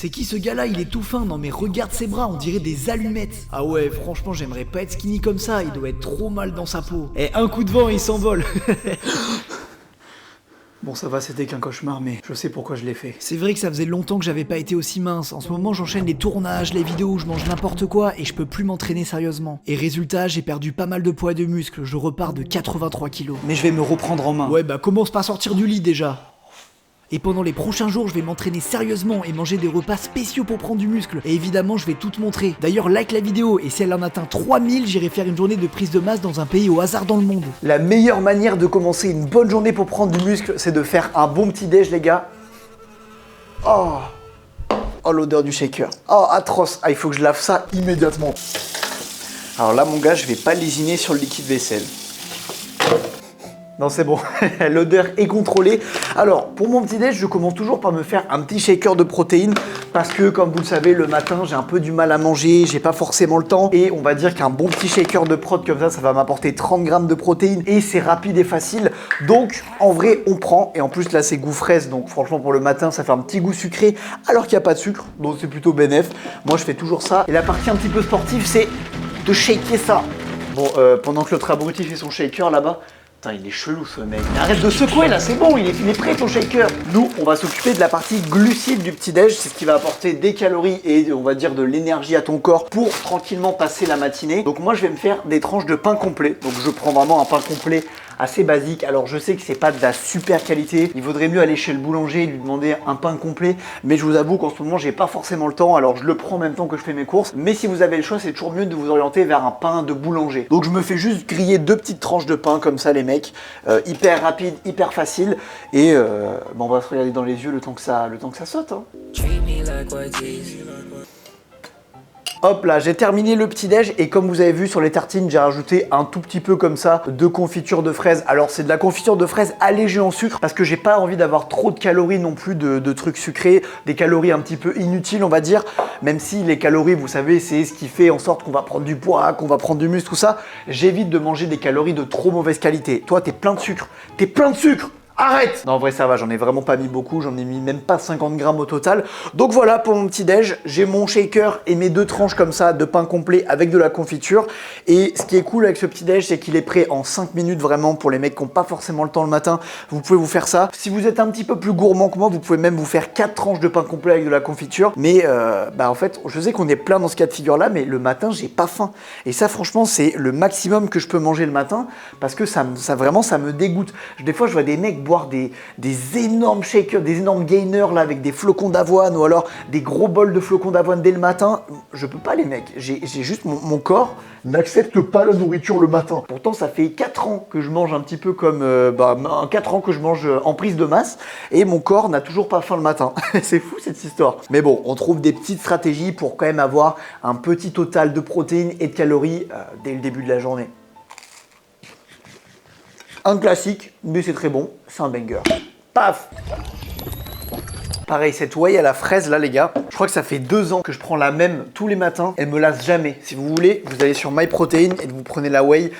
C'est qui ce gars-là? Il est tout fin. Non mais regarde ses bras, on dirait des allumettes. Ah ouais, franchement, j'aimerais pas être skinny comme ça. Il doit être trop mal dans sa peau. Et un coup de vent, il s'envole. Bon ça va, c'était qu'un cauchemar, mais je sais pourquoi je l'ai fait. C'est vrai que ça faisait longtemps que j'avais pas été aussi mince. En ce moment j'enchaîne les tournages, les vidéos où je mange n'importe quoi et je peux plus m'entraîner sérieusement. Et résultat, j'ai perdu pas mal de poids et de muscles, je repars de 83 kilos. Mais je vais me reprendre en main. Ouais bah commence par sortir du lit déjà. Et pendant les prochains jours, je vais m'entraîner sérieusement et manger des repas spéciaux pour prendre du muscle. Et évidemment, je vais tout te montrer. D'ailleurs, like la vidéo et si elle en atteint 3000, j'irai faire une journée de prise de masse dans un pays au hasard dans le monde. La meilleure manière de commencer une bonne journée pour prendre du muscle, c'est de faire un bon petit déj, les gars. Oh, oh l'odeur du shaker. Oh, atroce. Ah, il faut que je lave ça immédiatement. Alors là, mon gars, je vais pas lésiner sur le liquide vaisselle. Non c'est bon, l'odeur est contrôlée. Alors pour mon petit déj, je commence toujours par me faire un petit shaker de protéines parce que comme vous le savez, le matin j'ai un peu du mal à manger, j'ai pas forcément le temps et on va dire qu'un bon petit shaker de prot comme ça va m'apporter 30 grammes de protéines et c'est rapide et facile. Donc en vrai on prend et en plus là c'est goût fraise donc franchement pour le matin ça fait un petit goût sucré alors qu'il n'y a pas de sucre donc c'est plutôt bénéf. Moi je fais toujours ça et la partie un petit peu sportive c'est de shaker ça. Bon pendant que l'autre abruti fait son shaker là-bas. Putain, il est chelou ce mec. Mais arrête de secouer là, c'est bon, il est prêt ton shaker. Nous, on va s'occuper de la partie glucide du petit-déj. C'est ce qui va apporter des calories et on va dire de l'énergie à ton corps pour tranquillement passer la matinée. Donc moi, je vais me faire des tranches de pain complet. Donc je prends vraiment un pain complet assez basique. Alors je sais que c'est pas de la super qualité. Il vaudrait mieux aller chez le boulanger et lui demander un pain complet. Mais je vous avoue qu'en ce moment, j'ai pas forcément le temps. Alors je le prends en même temps que je fais mes courses. Mais si vous avez le choix, c'est toujours mieux de vous orienter vers un pain de boulanger. Donc je me fais juste griller 2 petites tranches de pain comme ça les mecs. Hyper rapide, hyper facile et bon, on va se regarder dans les yeux le temps que ça saute hein. Hop là, j'ai terminé le petit déj et comme vous avez vu sur les tartines, j'ai rajouté un tout petit peu comme ça de confiture de fraises. Alors c'est de la confiture de fraises allégée en sucre parce que j'ai pas envie d'avoir trop de calories non plus de trucs sucrés, des calories un petit peu inutiles on va dire, même si les calories vous savez c'est ce qui fait en sorte qu'on va prendre du poids, qu'on va prendre du muscle, tout ça. J'évite de manger des calories de trop mauvaise qualité. Toi t'es plein de sucre, Arrête! Non en vrai ça va, j'en ai vraiment pas mis beaucoup, j'en ai mis même pas 50 grammes au total. Donc voilà pour mon petit déj, j'ai mon shaker et mes 2 tranches comme ça de pain complet avec de la confiture. Et ce qui est cool avec ce petit déj, c'est qu'il est prêt en 5 minutes vraiment pour les mecs qui n'ont pas forcément le temps le matin. Vous pouvez vous faire ça. Si vous êtes un petit peu plus gourmand que moi, vous pouvez même vous faire 4 tranches de pain complet avec de la confiture. Mais en fait, je sais qu'on est plein dans ce cas de figure là, mais le matin j'ai pas faim. Et ça franchement c'est le maximum que je peux manger le matin parce que ça vraiment ça me dégoûte. Des fois je vois des mecs boire des énormes shakers, des énormes gainers là avec des flocons d'avoine ou alors des gros bols de flocons d'avoine dès le matin. Je peux pas les mecs, j'ai juste mon corps n'accepte pas la nourriture le matin. Pourtant ça fait 4 ans que je mange un petit peu comme 4 ans que je mange en prise de masse et mon corps n'a toujours pas faim le matin. C'est fou cette histoire. Mais bon, on trouve des petites stratégies pour quand même avoir un petit total de protéines et de calories dès le début de la journée. Un classique, mais c'est très bon, c'est un banger. Paf! Pareil, cette whey à la fraise là les gars, je crois que ça fait 2 ans que je prends la même tous les matins, elle me lasse jamais. Si vous voulez, vous allez sur MyProtein et vous prenez la whey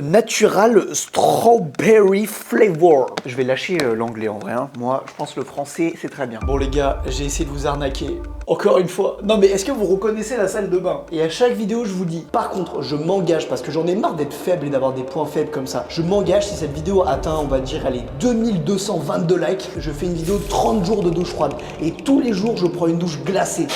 Natural Strawberry Flavor. Je vais lâcher l'anglais en vrai, hein. Moi je pense le français c'est très bien. Bon les gars, j'ai essayé de vous arnaquer. Encore une fois. Non mais est-ce que vous reconnaissez la salle de bain? Et à chaque vidéo je vous dis, par contre je m'engage parce que j'en ai marre d'être faible et d'avoir des points faibles comme ça. Je m'engage si cette vidéo atteint on va dire allez 2222 likes, je fais une vidéo de 30 jours de douche froide. Et tous les jours je prends une douche glacée.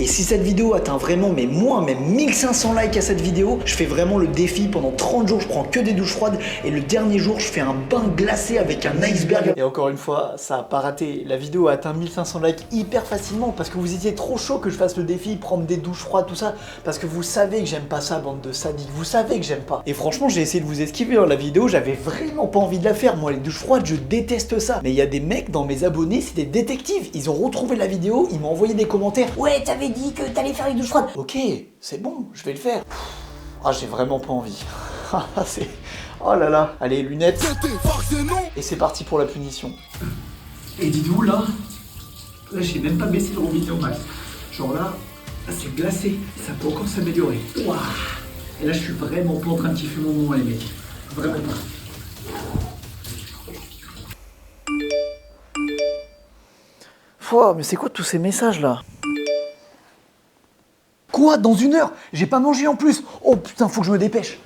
Et si cette vidéo atteint vraiment même 1500 likes à cette vidéo, je fais vraiment le défi pendant 30 jours, je prends que des douches froides et le dernier jour je fais un bain glacé avec un iceberg. Et encore une fois, ça a pas raté. La vidéo a atteint 1500 likes hyper facilement parce que vous étiez trop chaud que je fasse le défi, prendre des douches froides, tout ça. Parce que vous savez que j'aime pas ça, bande de sadiques. Vous savez que j'aime pas. Et franchement, j'ai essayé de vous esquiver dans la vidéo, j'avais vraiment pas envie de la faire. Moi, les douches froides, je déteste ça. Mais il y a des mecs dans mes abonnés, c'est des détectives. Ils ont retrouvé la vidéo, ils m'ont envoyé des commentaires. Ouais, t'avais dit que t'allais faire les douches froides. Ok, c'est bon, je vais le faire. Ah, j'ai vraiment pas envie. C'est... Oh là là. Allez, lunettes. Et c'est parti pour la punition. Et dites-vous là, j'ai même pas baissé le robinet au max. Genre là, c'est glacé. Ça peut encore s'améliorer. Waouh. Et là, je suis vraiment pas en train de kiffer mon moment, les mecs. Vraiment pas. Pouah, mais c'est quoi tous ces messages là? Quoi? Dans 1 heure? J'ai pas mangé en plus. Oh putain, faut que je me dépêche.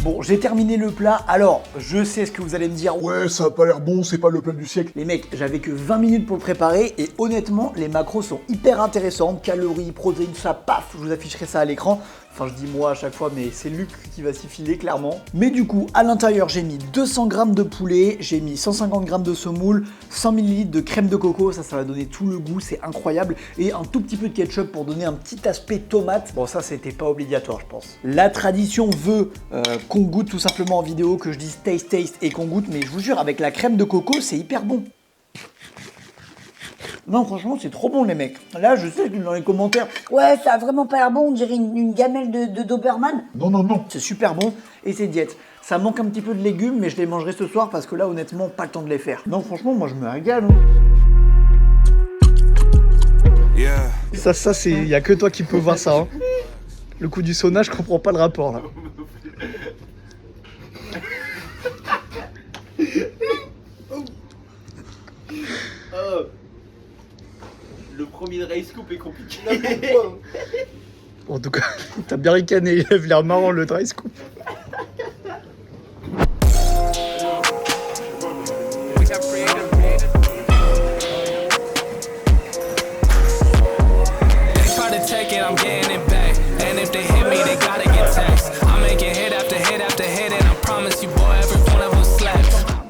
Bon, j'ai terminé le plat, alors je sais ce que vous allez me dire. Ouais, ça a pas l'air bon, c'est pas le plat du siècle. Les mecs, j'avais que 20 minutes pour le préparer et honnêtement, les macros sont hyper intéressantes. Calories, protéines, tout ça, paf, je vous afficherai ça à l'écran. Enfin, je dis moi à chaque fois, mais c'est Luc qui va s'y filer, clairement. Mais du coup, à l'intérieur, j'ai mis 200 g de poulet, j'ai mis 150 g de semoule, 100 ml de crème de coco, ça va donner tout le goût, c'est incroyable. Et un tout petit peu de ketchup pour donner un petit aspect tomate. Bon, ça, c'était pas obligatoire, je pense. La tradition veut qu'on goûte tout simplement en vidéo, que je dise taste, taste et qu'on goûte, mais je vous jure, avec la crème de coco, c'est hyper bon. Non, franchement, c'est trop bon, les mecs. Là, je sais que dans les commentaires, Ouais, ça a vraiment pas l'air bon, on dirait une gamelle de Doberman. Non, non, non. c'est super bon et c'est diète. Ça manque un petit peu de légumes, mais je les mangerai ce soir parce que là, honnêtement, pas le temps de les faire. Non, franchement, moi, je me régale. Ça, c'est... Y a que toi qui peux voir ça. Hein. Le coup du sauna, je comprends pas le rapport, là. Le premier dry scoop est compliqué. En tout cas, t'as bien ricané, il avait l'air marrant le dry scoop.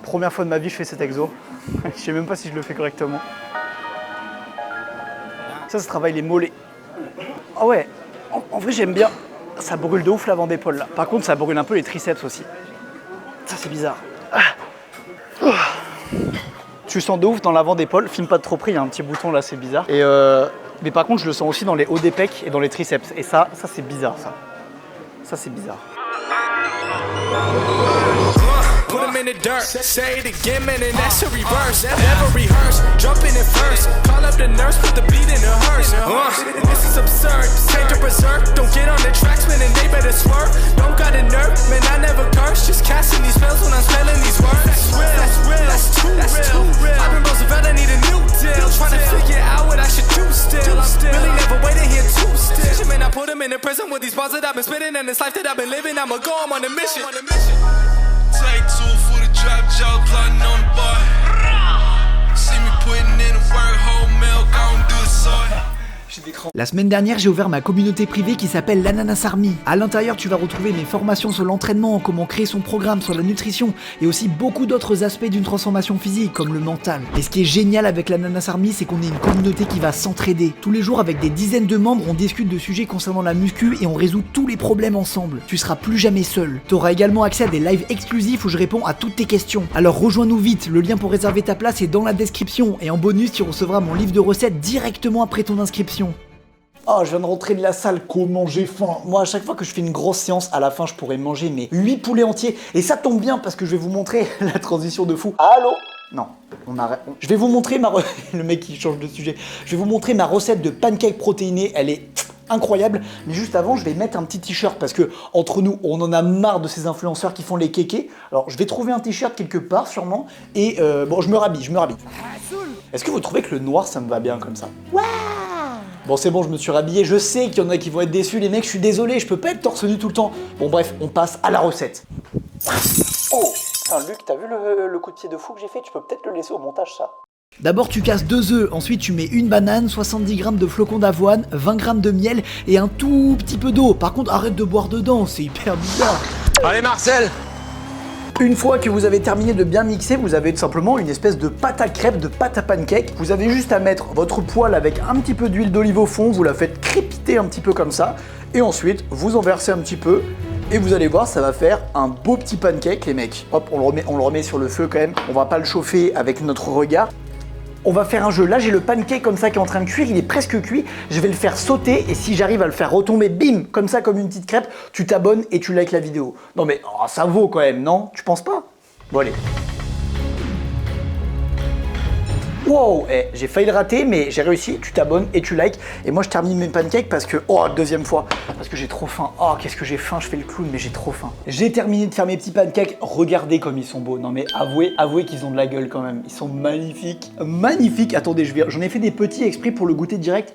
Première fois de ma vie, je fais cet exo. Je sais même pas si je le fais correctement. Ça travaille les mollets. Ah ouais, en vrai j'aime bien. Ça brûle de ouf l'avant d'épaule là. Par contre ça brûle un peu les triceps aussi. Ça c'est bizarre. Tu sens de ouf dans l'avant d'épaule. Filme pas de trop près, il y a un petit bouton là, c'est bizarre. Et mais par contre je le sens aussi dans les hauts des pecs et dans les triceps. Et ça c'est bizarre ça. Ça c'est bizarre. Put him in the dirt, say it again, man, and that's a reverse. Never rehearse, jumping in first. Call up the nurse, put the beat in the hearse. This is absurd, take the berserk. Don't get on the tracks, man, and they better swerve. Don't got a nerve, man, I never curse. Just casting these spells when I'm spelling these words. That's real, that's too real. I've been Roosevelt, I need a new deal. Trying to figure out what I should do still. I'm really never waiting here too still. Man, I put him in the prison with these bars that I've been spitting. And this life that I've been living, I'ma go, I'm on a mission. Take two for the drop, jaw plotting on the bar. See me putting in the work, whole milk, I don't do the soy. La semaine dernière, j'ai ouvert ma communauté privée qui s'appelle l'Ananas Army. À l'intérieur, tu vas retrouver mes formations sur l'entraînement, comment créer son programme, sur la nutrition et aussi beaucoup d'autres aspects d'une transformation physique comme le mental. Et ce qui est génial avec l'Ananas Army, c'est qu'on est une communauté qui va s'entraider. Tous les jours, avec des dizaines de membres, on discute de sujets concernant la muscu et on résout tous les problèmes ensemble. Tu seras plus jamais seul. Tu auras également accès à des lives exclusifs où je réponds à toutes tes questions. Alors rejoins-nous vite, le lien pour réserver ta place est dans la description et en bonus, tu recevras mon livre de recettes directement après ton inscription. Oh, je viens de rentrer de la salle. Comment j'ai faim. Moi, à chaque fois que je fais une grosse séance, à la fin, je pourrais manger mes 8 poulets entiers. Et ça tombe bien parce que je vais vous montrer la transition de fou. Allô? Non, on arrête. Je vais vous montrer le mec qui change de sujet. Je vais vous montrer ma recette de pancake protéiné. Elle est incroyable. Mais juste avant, je vais mettre un petit t-shirt parce que entre nous, on en a marre de ces influenceurs qui font les kékés. Alors, je vais trouver un t-shirt quelque part, sûrement. Et bon, je me rhabille. Est-ce que vous trouvez que le noir, ça me va bien comme ça? Waouh! Bon, c'est bon, je me suis rhabillé. Je sais qu'il y en a qui vont être déçus, les mecs. Je suis désolé, je peux pas être torse nu tout le temps. Bon, bref, on passe à la recette. Oh, putain, Luc, t'as vu le coup de pied de fou que j'ai fait? Tu peux peut-être le laisser au montage, ça. D'abord, tu casses 2 œufs. Ensuite, tu mets une banane, 70 g de flocons d'avoine, 20 g de miel et un tout petit peu d'eau. Par contre, arrête de boire dedans, c'est hyper bizarre. Allez, Marcel! Une fois que vous avez terminé de bien mixer, vous avez tout simplement une espèce de pâte à crêpes, de pâte à pancake. Vous avez juste à mettre votre poêle avec un petit peu d'huile d'olive au fond, vous la faites crépiter un petit peu comme ça, et ensuite vous en versez un petit peu, et vous allez voir, ça va faire un beau petit pancake, les mecs. Hop, on le remet sur le feu quand même, on va pas le chauffer avec notre regard. On va faire un jeu. Là, j'ai le pancake comme ça qui est en train de cuire, il est presque cuit. Je vais le faire sauter et si j'arrive à le faire retomber, bim, comme ça, comme une petite crêpe, tu t'abonnes et tu likes la vidéo. Non mais ça vaut quand même, non? Tu penses pas? Bon allez. Wow, j'ai failli le rater, mais j'ai réussi. Tu t'abonnes et tu likes. Et moi, je termine mes pancakes parce que, deuxième fois, parce que j'ai trop faim. Oh, qu'est-ce que j'ai faim, je fais le clown, mais j'ai trop faim. J'ai terminé de faire mes petits pancakes. Regardez comme ils sont beaux. Non, mais avouez qu'ils ont de la gueule quand même. Ils sont magnifiques. Magnifiques. Attendez, j'en ai fait des petits exprès pour le goûter direct.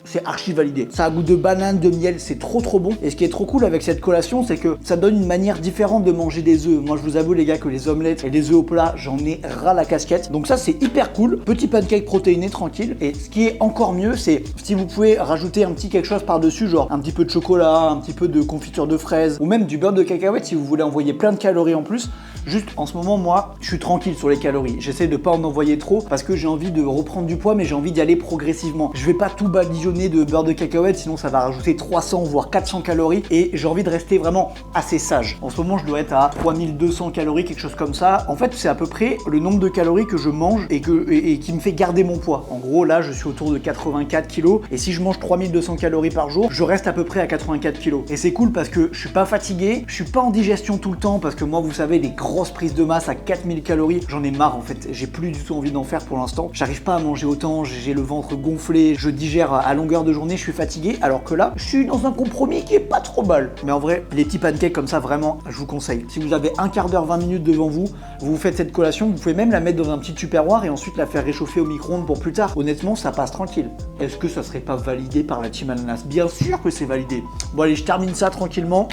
C'est archi validé. Ça a goût de banane, de miel, c'est trop bon. Et ce qui est trop cool avec cette collation, c'est que ça donne une manière différente de manger des œufs. Moi, je vous avoue les gars que les omelettes et les œufs au plat, j'en ai ras la casquette. Donc ça, c'est hyper cool. Petit pancake protéiné, tranquille. Et ce qui est encore mieux, c'est si vous pouvez rajouter un petit quelque chose par-dessus, genre un petit peu de chocolat, un petit peu de confiture de fraises, ou même du beurre de cacahuète si vous voulez envoyer plein de calories en plus. Juste en ce moment, moi, je suis tranquille sur les calories. J'essaie de pas en envoyer trop parce que j'ai envie de reprendre du poids, mais j'ai envie d'y aller progressivement. Je vais pas tout badigeonner de beurre de cacahuète, sinon ça va rajouter 300 voire 400 calories et j'ai envie de rester vraiment assez sage. En ce moment, je dois être à 3200 calories, quelque chose comme ça. En fait, c'est à peu près le nombre de calories que je mange et qui me fait garder mon poids. En gros, là, je suis autour de 84 kilos et si je mange 3200 calories par jour, je reste à peu près à 84 kilos. Et c'est cool parce que je suis pas fatigué, je suis pas en digestion tout le temps parce que moi, vous savez, les grosses prises de masse à 4000 calories, j'en ai marre en fait. J'ai plus du tout envie d'en faire pour l'instant. J'arrive pas à manger autant, j'ai le ventre gonflé, je digère à longueur de journée, je suis fatigué, alors que là, je suis dans un compromis qui est pas trop mal. Mais en vrai, les petits pancakes comme ça, vraiment, je vous conseille. Si vous avez un quart d'heure, 20 minutes devant vous, vous faites cette collation, vous pouvez même la mettre dans un petit tupperware et ensuite la faire réchauffer au micro-ondes pour plus tard. Honnêtement, ça passe tranquille. Est-ce que ça serait pas validé par la team ananas? Bien sûr que c'est validé. Bon allez, je termine ça tranquillement.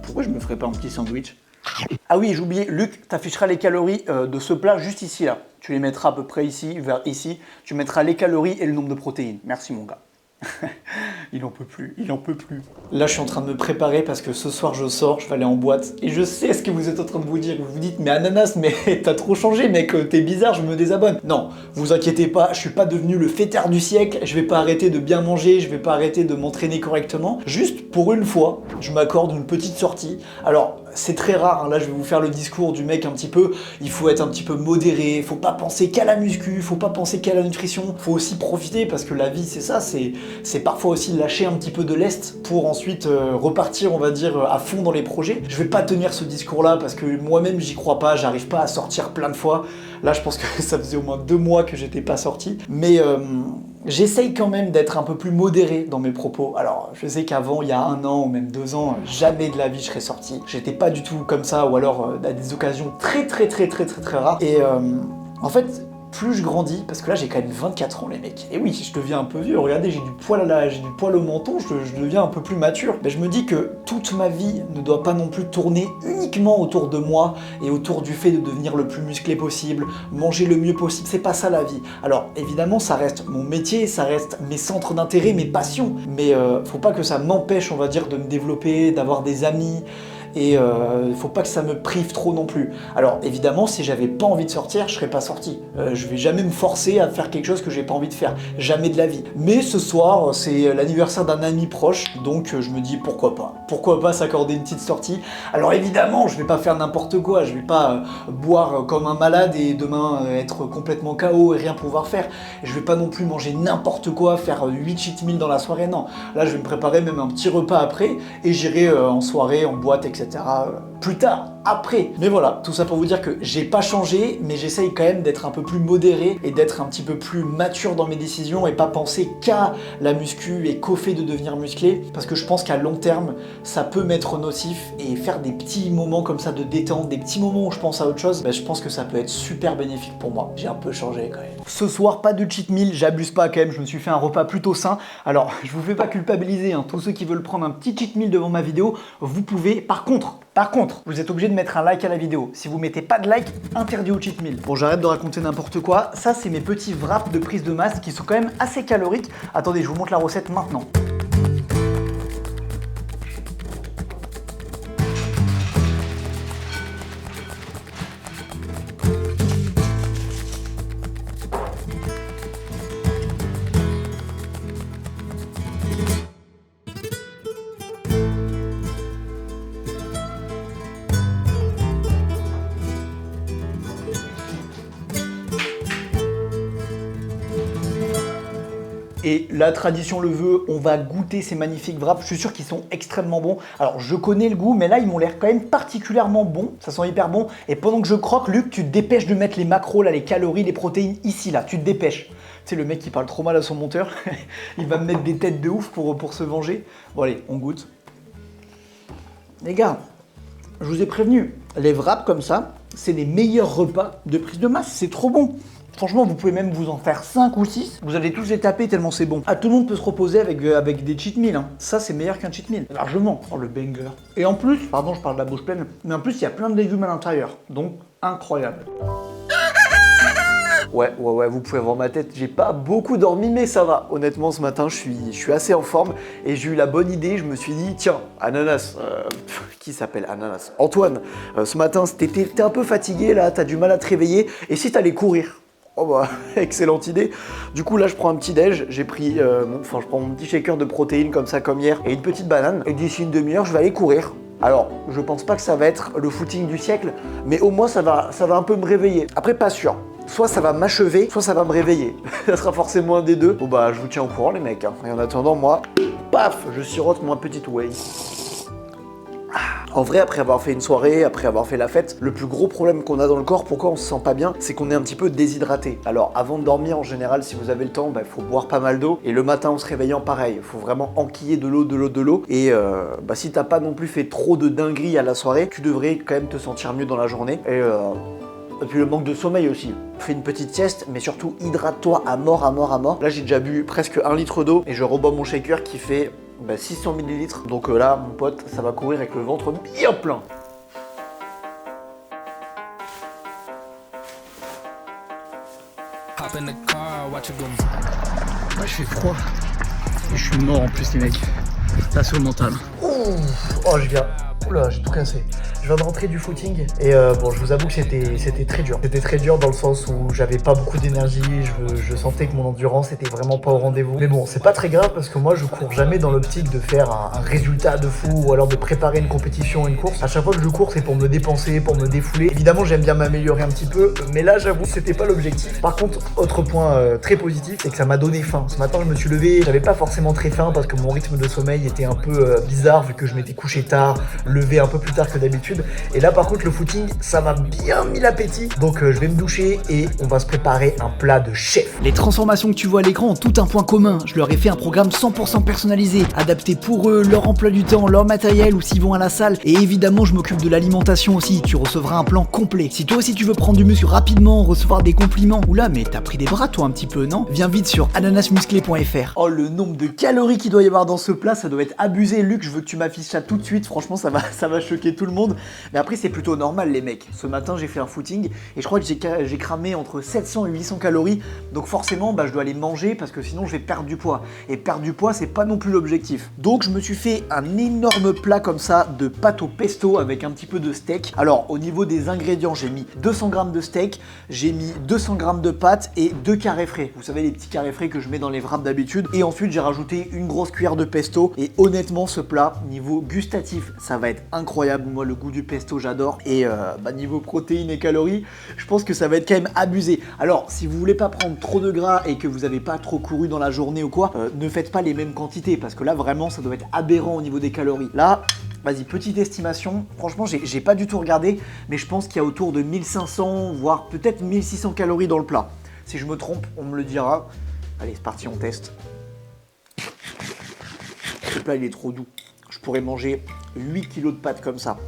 Pourquoi je me ferais pas un petit sandwich? Ah oui, j'ai oublié, Luc, t'afficheras les calories de ce plat juste ici, là. Tu les mettras à peu près ici, vers ici. Tu mettras les calories et le nombre de protéines. Merci mon gars. Il en peut plus, il en peut plus. Là, je suis en train de me préparer parce que ce soir, je sors, je vais aller en boîte. Et je sais ce que vous êtes en train de vous dire. Vous vous dites, mais Ananas, mais t'as trop changé, mec, t'es bizarre, je me désabonne. Non, vous inquiétez pas, je suis pas devenu le fêtard du siècle. Je vais pas arrêter de bien manger, je vais pas arrêter de m'entraîner correctement. Juste pour une fois, je m'accorde une petite sortie. Alors, c'est très rare, hein. Là, je vais vous faire le discours du mec un petit peu. Il faut être un petit peu modéré, faut pas penser qu'à la muscu, faut pas penser qu'à la nutrition. Faut aussi profiter parce que la vie, c'est ça, c'est parfois aussi lâcher un petit peu de lest pour ensuite repartir, on va dire, à fond dans les projets. Je vais pas tenir ce discours-là parce que moi-même, j'y crois pas, j'arrive pas à sortir plein de fois. Là, je pense que ça faisait au moins 2 mois que j'étais pas sorti. Mais j'essaye quand même d'être un peu plus modéré dans mes propos. Alors, je sais qu'avant, il y a 1 an ou même 2 ans, jamais de la vie je serais sorti. J'étais pas du tout comme ça, ou alors à des occasions très rares. Et en fait, plus je grandis, parce que là j'ai quand même 24 ans les mecs, et oui, je deviens un peu vieux, regardez, j'ai du poil là, j'ai du poil au menton, je deviens un peu plus mature. Mais je me dis que toute ma vie ne doit pas non plus tourner uniquement autour de moi et autour du fait de devenir le plus musclé possible, manger le mieux possible, c'est pas ça la vie. Alors évidemment ça reste mon métier, ça reste mes centres d'intérêt, mes passions, mais faut pas que ça m'empêche, on va dire, de me développer, d'avoir des amis. Et faut pas que ça me prive trop non plus. Alors évidemment, si j'avais pas envie de sortir, je serais pas sorti. Je vais jamais me forcer à faire quelque chose que j'ai pas envie de faire. Jamais de la vie. Mais ce soir, c'est l'anniversaire d'un ami proche, donc je me dis pourquoi pas. Pourquoi pas s'accorder une petite sortie. Alors évidemment, je vais pas faire n'importe quoi. Je vais pas boire comme un malade et demain être complètement KO et rien pouvoir faire. Je vais pas non plus manger n'importe quoi, faire 8 cheat meals dans la soirée. Non. Là, je vais me préparer même un petit repas après et j'irai en soirée, en boîte, etc. Plus tard, après. Mais voilà, tout ça pour vous dire que j'ai pas changé, mais j'essaye quand même d'être un peu plus modéré et d'être un petit peu plus mature dans mes décisions et pas penser qu'à la muscu et qu'au fait de devenir musclé, parce que je pense qu'à long terme, ça peut m'être nocif et faire des petits moments comme ça de détente, des petits moments où je pense à autre chose, je pense que ça peut être super bénéfique pour moi. J'ai un peu changé quand même. Ce soir, pas de cheat meal, j'abuse pas quand même, je me suis fait un repas plutôt sain. Alors, je vous fais pas culpabiliser, hein. Tous ceux qui veulent prendre un petit cheat meal devant ma vidéo, vous pouvez. Par contre, vous êtes obligé de mettre un like à la vidéo. Si vous mettez pas de like, interdit au cheat meal. Bon, j'arrête de raconter n'importe quoi. Ça, c'est mes petits wraps de prise de masse qui sont quand même assez caloriques. Attendez, je vous montre la recette maintenant. Et la tradition le veut, on va goûter ces magnifiques wraps. Je suis sûr qu'ils sont extrêmement bons. Alors je connais le goût, mais là ils m'ont l'air quand même particulièrement bons. Ça sent hyper bon. Et pendant que je croque, Luc, tu te dépêches de mettre les macros, là, les calories, les protéines ici, là. Tu te dépêches. Tu sais, le mec qui parle trop mal à son monteur, il va me mettre des têtes de ouf pour se venger. Bon allez, on goûte. Les gars, je vous ai prévenu, les wraps comme ça, c'est les meilleurs repas de prise de masse. C'est trop bon. Franchement, vous pouvez même vous en faire 5 ou 6. Vous allez tous les taper tellement c'est bon. Ah, tout le monde peut se reposer avec des cheat meals. Hein. Ça, c'est meilleur qu'un cheat meal. Largement. Oh, le banger. Et en plus, pardon, je parle de la bouche pleine, mais en plus, il y a plein de légumes à l'intérieur. Donc, incroyable. Ouais, vous pouvez voir ma tête, j'ai pas beaucoup dormi, mais ça va. Honnêtement, ce matin, je suis assez en forme et j'ai eu la bonne idée. Je me suis dit, tiens, Ananas, qui s'appelle Ananas? Antoine, ce matin, t'es un peu fatigué là, t'as du mal à te réveiller. Et si t'allais courir? Oh bah, excellente idée. Du coup, là, je prends un petit déj. J'ai pris, je prends mon petit shaker de protéines comme ça, comme hier, et une petite banane. Et d'ici une demi-heure, je vais aller courir. Alors, je pense pas que ça va être le footing du siècle, mais au moins, ça va un peu me réveiller. Après, pas sûr. Soit ça va m'achever, soit ça va me réveiller. Ça sera forcément un des deux. Bon bah, je vous tiens au courant, les mecs. Hein. Et en attendant, moi, paf, je sirote mon petite whey. En vrai, après avoir fait une soirée, après avoir fait la fête, le plus gros problème qu'on a dans le corps, pourquoi on se sent pas bien, c'est qu'on est un petit peu déshydraté. Alors avant de dormir, en général, si vous avez le temps, faut boire pas mal d'eau. Et le matin, en se réveillant, pareil, faut vraiment enquiller de l'eau. Et si t'as pas non plus fait trop de dingueries à la soirée, tu devrais quand même te sentir mieux dans la journée. Et puis le manque de sommeil aussi. Fais une petite sieste, mais surtout hydrate-toi à mort. Là, j'ai déjà bu presque 1 litre d'eau et je rebois mon shaker qui fait 600 ml. Donc là, mon pote, ça va courir avec le ventre bien plein. Hop in the car, watch it go. Ouais, je fais froid. Et je suis mort en plus, les mecs. Là, sur le mental. Oh, je viens. Oula, j'ai tout cassé. Je viens de rentrer du footing et bon, je vous avoue que c'était très dur. C'était très dur dans le sens où j'avais pas beaucoup d'énergie, je sentais que mon endurance était vraiment pas au rendez-vous. Mais bon, c'est pas très grave parce que moi je cours jamais dans l'optique de faire un résultat de fou ou alors de préparer une compétition, une course. À chaque fois que je cours, c'est pour me dépenser, pour me défouler. Évidemment, j'aime bien m'améliorer un petit peu, mais là j'avoue, c'était pas l'objectif. Par contre, autre point très positif, c'est que ça m'a donné faim. Ce matin, je me suis levé, j'avais pas forcément très faim parce que mon rythme de sommeil était un peu bizarre vu que je m'étais couché tard, levé un peu plus tard que d'habitude. Et là par contre le footing ça m'a bien mis l'appétit. Donc je vais me doucher et on va se préparer un plat de chef. Les transformations que tu vois à l'écran ont tout un point commun. Je leur ai fait un programme 100% personnalisé, adapté pour eux, leur emploi du temps, leur matériel ou s'ils vont à la salle. Et évidemment je m'occupe de l'alimentation aussi. Tu recevras un plan complet. Si toi aussi tu veux prendre du muscle rapidement, recevoir des compliments, oula mais t'as pris des bras toi un petit peu, non? Viens vite sur ananasmusclé.fr. Oh le nombre de calories qu'il doit y avoir dans ce plat, ça doit être abusé. Luc, je veux que tu m'affiches ça tout de suite. Franchement ça va choquer tout le monde. Mais après c'est plutôt normal les mecs. Ce matin j'ai fait un footing et je crois que j'ai cramé entre 700 et 800 calories. Donc forcément je dois les manger parce que sinon je vais perdre du poids. Et perdre du poids c'est pas non plus l'objectif. Donc je me suis fait un énorme plat comme ça de pâte au pesto avec un petit peu de steak. Alors au niveau des ingrédients j'ai mis 200 g de steak, j'ai mis 200 g de pâte et 2 carrés frais. Vous savez les petits carrés frais que je mets dans les wraps d'habitude. Et ensuite j'ai rajouté une grosse cuillère de pesto. Et honnêtement ce plat niveau gustatif ça va être incroyable. Moi le goût du pesto j'adore. Et niveau protéines et calories, je pense que ça va être quand même abusé. Alors, si vous voulez pas prendre trop de gras et que vous n'avez pas trop couru dans la journée ou quoi, ne faites pas les mêmes quantités parce que là, vraiment, ça doit être aberrant au niveau des calories. Là, vas-y, petite estimation. Franchement, j'ai pas du tout regardé, mais je pense qu'il y a autour de 1500, voire peut-être 1600 calories dans le plat. Si je me trompe, on me le dira. Allez, c'est parti, on teste. Ce plat, il est trop doux. Je pourrais manger 8 kilos de pâtes comme ça.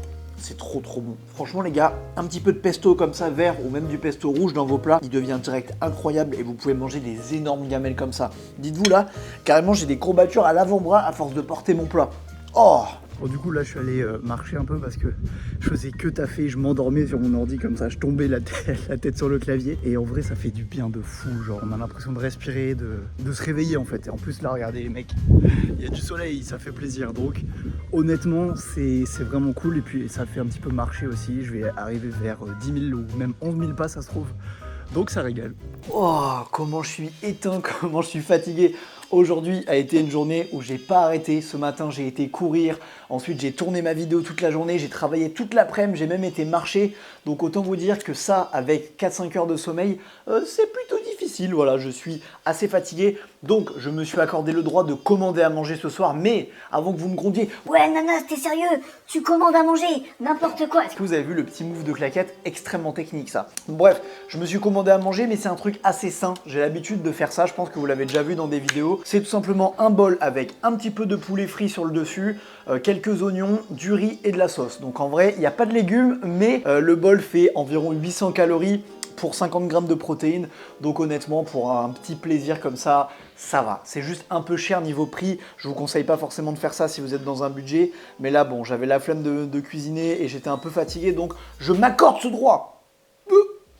C'est trop bon. Franchement les gars, un petit peu de pesto comme ça vert ou même du pesto rouge dans vos plats, il devient direct incroyable et vous pouvez manger des énormes gamelles comme ça. Dites-vous là, carrément j'ai des courbatures à l'avant-bras à force de porter mon plat. Oh! Bon, du coup là je suis allé marcher un peu parce que je faisais que taffer, je m'endormais sur mon ordi comme ça, je tombais la tête sur le clavier et en vrai ça fait du bien de fou, genre on a l'impression de respirer, de se réveiller en fait. Et en plus là regardez les mecs, il y a du soleil, ça fait plaisir, donc honnêtement c'est vraiment cool et puis ça fait un petit peu marcher aussi, je vais arriver vers 10 000 ou même 11 000 pas ça se trouve. Donc ça régale. Oh, comment je suis éteint, comment je suis fatigué. Aujourd'hui a été une journée où j'ai pas arrêté. Ce matin, j'ai été courir. Ensuite, j'ai tourné ma vidéo toute la journée. J'ai travaillé toute l'après-midi. J'ai même été marcher. Donc autant vous dire que ça, avec 4-5 heures de sommeil, c'est plutôt difficile. Voilà, je suis assez fatigué. Donc je me suis accordé le droit de commander à manger ce soir. Mais avant que vous me grondiez, Ouais, Nanas, t'es sérieux? Tu commandes à manger, n'importe quoi. est-ce que vous avez vu le petit move de claquette? Extrêmement technique ça. Bref, je me suis commandé à manger, mais c'est un truc assez sain. J'ai l'habitude de faire ça, je pense que vous l'avez déjà vu dans des vidéos. C'est tout simplement un bol avec un petit peu de poulet frit sur le dessus, quelques oignons, du riz et de la sauce. Donc en vrai, il n'y a pas de légumes, mais le bol fait environ 800 calories pour 50 grammes de protéines. Donc honnêtement, pour un petit plaisir comme ça va. C'est juste un peu cher niveau prix. Je vous conseille pas forcément de faire ça si vous êtes dans un budget. Mais là, bon, j'avais la flemme de cuisiner et j'étais un peu fatigué. Donc je m'accorde ce droit.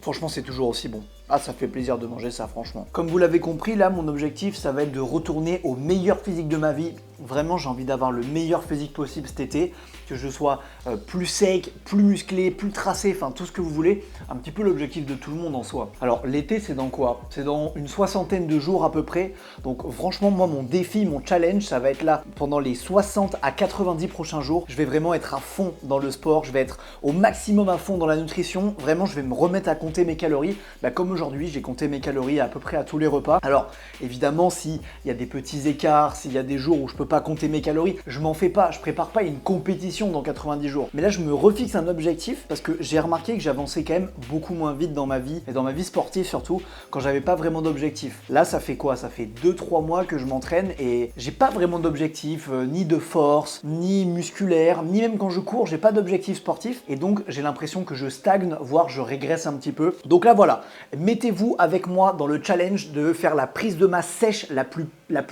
Franchement, c'est toujours aussi bon. Ah, ça fait plaisir de manger ça, franchement. Comme vous l'avez compris, là, mon objectif, ça va être de retourner au meilleur physique de ma vie. Vraiment, j'ai envie d'avoir le meilleur physique possible cet été. Que je sois plus sec, plus musclé, plus tracé, enfin tout ce que vous voulez. Un petit peu l'objectif de tout le monde en soi. Alors, l'été, c'est dans quoi? C'est dans une 60aine de jours à peu près. Donc, franchement, moi, mon défi, mon challenge, ça va être là pendant les 60 à 90 prochains jours. Je vais vraiment être à fond dans le sport. Je vais être au maximum à fond dans la nutrition. Vraiment, je vais me remettre à compter mes calories. Comme aujourd'hui, j'ai compté mes calories à peu près à tous les repas. Alors, évidemment, s'il y a des petits écarts, s'il y a des jours où je peux pas compter mes calories, je m'en fais pas. Je prépare pas une compétition dans 90 jours. Mais là, je me refixe un objectif parce que j'ai remarqué que j'avançais quand même beaucoup moins vite dans ma vie et dans ma vie sportive surtout quand j'avais pas vraiment d'objectif. Là, ça fait quoi? Ça fait 2-3 mois que je m'entraîne et j'ai pas vraiment d'objectif, ni de force, ni musculaire, ni même quand je cours, j'ai pas d'objectif sportif et donc j'ai l'impression que je stagne, voire je régresse un petit peu. Donc là, voilà, mettez-vous avec moi dans le challenge de faire la prise de masse sèche la plus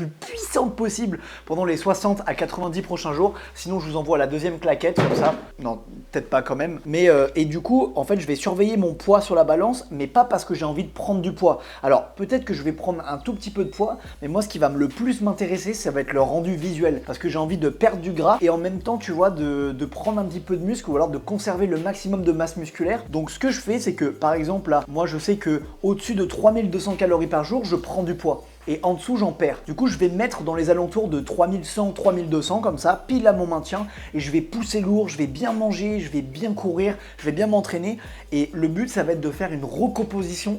puissante possible pendant les 60 à 90 prochains jours. Sinon, je vous envoie la deuxième claquette comme ça. Non, peut-être pas quand même. Mais et du coup, en fait, je vais surveiller mon poids sur la balance, mais pas parce que j'ai envie de prendre du poids. Alors, peut-être que je vais prendre un tout petit peu de poids, mais moi, ce qui va le plus m'intéresser, ça va être le rendu visuel. Parce que j'ai envie de perdre du gras et en même temps, tu vois, de prendre un petit peu de muscle ou alors de conserver le maximum de masse musculaire. Donc, ce que je fais, c'est que, par exemple, là, moi, je sais que au-dessus de 3200 calories par jour, je prends du poids. Et en dessous, j'en perds. Du coup, je vais me mettre dans les alentours de 3100, 3200, comme ça, pile à mon maintien. Et je vais pousser lourd, je vais bien manger, je vais bien courir, je vais bien m'entraîner. Et le but, ça va être de faire une recomposition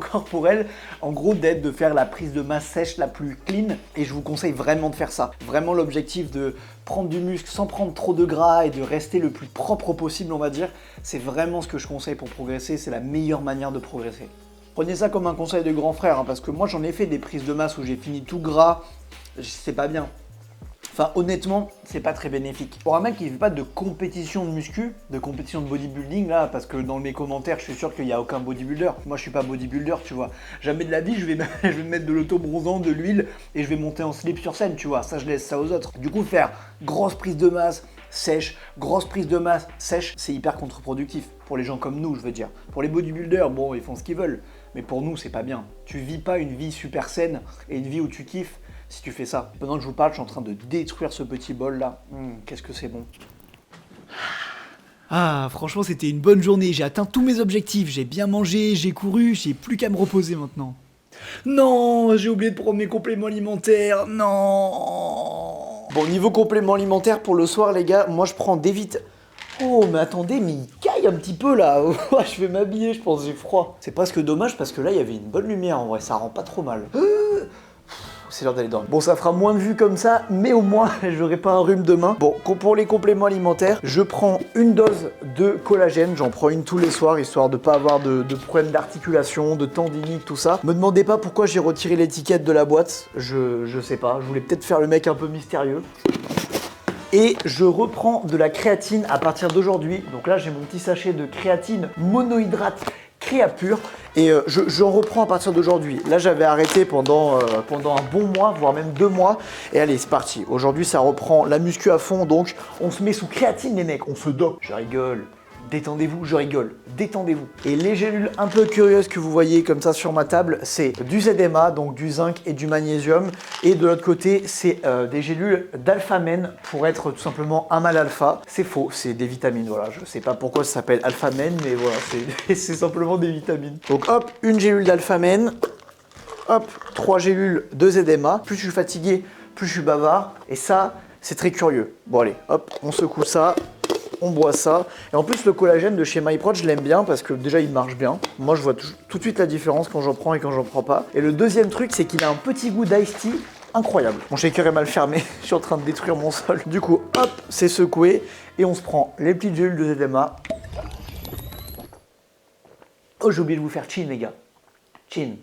corporelle. En gros, d'être de faire la prise de masse sèche la plus clean. Et je vous conseille vraiment de faire ça. Vraiment l'objectif de prendre du muscle sans prendre trop de gras et de rester le plus propre possible, on va dire. C'est vraiment ce que je conseille pour progresser. C'est la meilleure manière de progresser. Prenez ça comme un conseil de grand frère, hein, parce que moi j'en ai fait des prises de masse où j'ai fini tout gras, c'est pas bien. Enfin honnêtement, c'est pas très bénéfique. Pour un mec qui ne fait pas de compétition de muscu, de compétition de bodybuilding là, parce que dans mes commentaires je suis sûr qu'il n'y a aucun bodybuilder. Moi je suis pas bodybuilder, tu vois. Jamais de la vie je vais me mettre de l'auto-bronzant, de l'huile et je vais monter en slip sur scène, tu vois. Ça je laisse ça aux autres. Du coup faire grosse prise de masse sèche, grosse prise de masse sèche, c'est hyper contre-productif. Pour les gens comme nous, je veux dire. Pour les bodybuilders, bon, ils font ce qu'ils veulent. Mais pour nous, c'est pas bien. Tu vis pas une vie super saine et une vie où tu kiffes si tu fais ça. Pendant que je vous parle, je suis en train de détruire ce petit bol là. Qu'est-ce que c'est bon. Ah, franchement, c'était une bonne journée. J'ai atteint tous mes objectifs. J'ai bien mangé, j'ai couru, j'ai plus qu'à me reposer maintenant. Non, j'ai oublié de prendre mes compléments alimentaires. Non. Bon, niveau compléments alimentaires pour le soir, les gars, moi je prends des vitamines. Oh, mais attendez, mais il caille un petit peu là. Je vais m'habiller, je pense, j'ai froid. C'est presque dommage parce que là, il y avait une bonne lumière en vrai, ça rend pas trop mal. C'est l'heure d'aller dormir. Bon, ça fera moins de vues comme ça, mais au moins, j'aurai pas un rhume demain. Bon, pour les compléments alimentaires, je prends une dose de collagène. J'en prends une tous les soirs, histoire de pas avoir de problème d'articulation, de tendinite, tout ça. Me demandez pas pourquoi j'ai retiré l'étiquette de la boîte. Je sais pas, je voulais peut-être faire le mec un peu mystérieux. Et je reprends de la créatine à partir d'aujourd'hui. Donc là, j'ai mon petit sachet de créatine monohydrate Créapure et j'en reprends à partir d'aujourd'hui. Là, j'avais arrêté pendant un bon mois, voire même 2 mois. Et allez, c'est parti. Aujourd'hui, ça reprend la muscu à fond. Donc, on se met sous créatine, les mecs. On se dope. Je rigole. Détendez-vous, je rigole, détendez-vous. Et les gélules un peu curieuses que vous voyez comme ça sur ma table, c'est du ZMA, donc du zinc et du magnésium. Et de l'autre côté, c'est des gélules d'alpha-men pour être tout simplement un mal alpha. C'est faux, c'est des vitamines, voilà. Je sais pas pourquoi ça s'appelle alpha-men, mais voilà, c'est simplement des vitamines. Donc hop, une gélule d'alpha-men. hop, 3 gélules de ZMA. Plus je suis fatigué, plus je suis bavard. Et ça, c'est très curieux. Bon allez, hop, on secoue ça. On boit ça. Et en plus, le collagène de chez MyProt, je l'aime bien parce que déjà, il marche bien. Moi, je vois tout de suite la différence quand j'en prends et quand j'en prends pas. Et le deuxième truc, c'est qu'il a un petit goût d'Ice Tea incroyable. Mon shaker est mal fermé. Je suis en train de détruire mon sol. Du coup, hop, c'est secoué. Et on se prend les petites gélules de ZMA. Oh, j'ai oublié de vous faire chin, les gars. Chin.